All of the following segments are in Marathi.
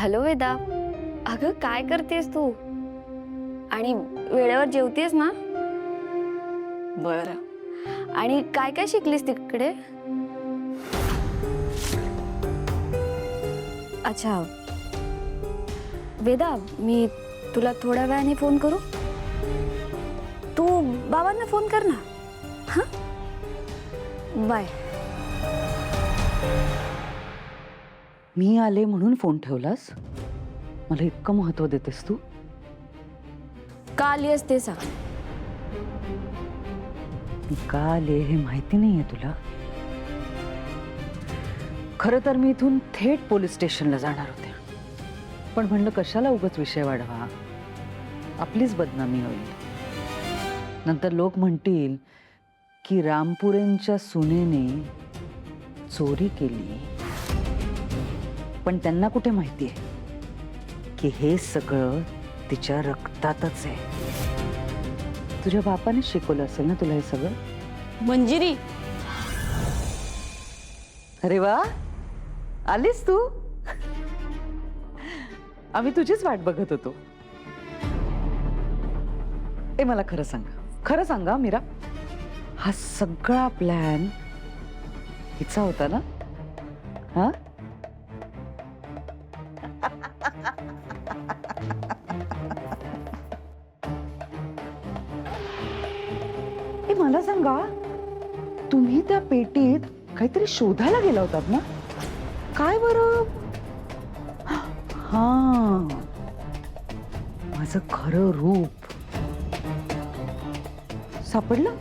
हॅलो वेदा, अगं काय करतेस तू? आणि वेळेवर जेवतेस ना? बरं. आणि काय काय शिकलीस तिकडे? अच्छा वेदा, मी तुला थोड्या वेळाने फोन करू? तू बाबांना फोन कर ना. हां, बाय. मी आले म्हणून फोन ठेवलास? मला इतकं महत्व देतेस तू? का आलीस ते सांग. मी का आले हे माहिती नाहीये तुला? खरं तर मी इथून थेट पोलीस स्टेशनला जाणार होते, पण म्हणलं कशाला उगाच विषय वाढवा, आपलीच बदनामी होईल. नंतर लोक म्हणतील की रामपुरेंच्या सुनेने चोरी केली, पण त्यांना कुठे माहितीये की हे सगळं तिच्या रक्तातच आहे. तुझ्या बापाने शिकवलं असेल ना तुला हे सगळं? मंजिरी, अरे वा, आलीस तू. आम्ही तुझीच वाट बघत होतो. ए मला खरं सांगा मीरा, हा सगळा प्लॅन हिचा होता ना? हा, ए मला सांगा, तुम्ही त्या पेटीत काहीतरी शोधायला गेला होतात ना? काय बरं? हा, माझं खरं रूप सापडलं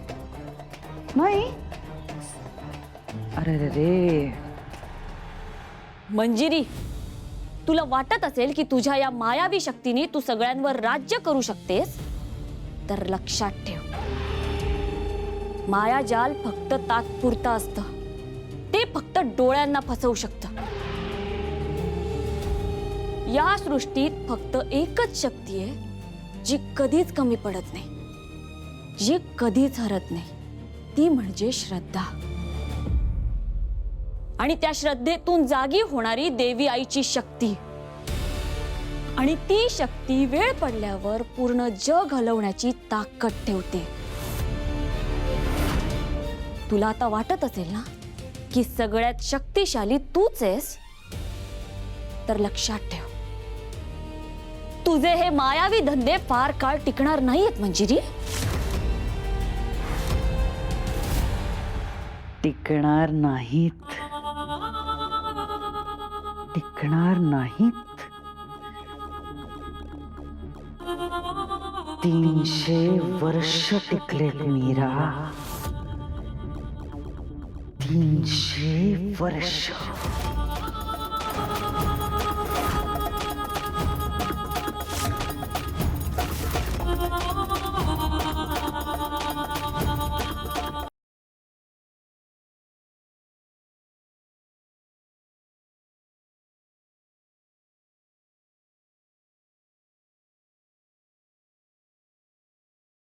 नाही? अरे रे रे. मंजिरी, तुला वाटत असेल की तुझ्या या मायावी शक्तीने तू सगळ्यांवर राज्य करू शकतेस, तर लक्षात ठेव, मायाजाल फक्त तात्पुरतं असतं. ते फक्त डोळ्यांना फसवू शकतं. या सृष्टीत फक्त एकच शक्ती आहे जी कधीच कमी पडत नाही, जी कधीच हरत नाही. ती म्हणजे श्रद्धा. आणि त्या श्रद्धेतून जागी होणारी देवी आईची शक्ती. आणि ती शक्ती वेळ पडल्यावर पूर्ण जग हलवण्याची ताकद ठेवते. तुला आता वाटत असेल ना की सगळ्यात शक्तिशाली तूच आहेस, तर लक्षात ठेव, तुझे हे मायावी धंदे फार काळ टिकणार नाहीत मंजिरी. टिकणार नाहीत. टिकणार नाहीत. 300 वर्ष टिकलेत मीरा. 300 वर्ष.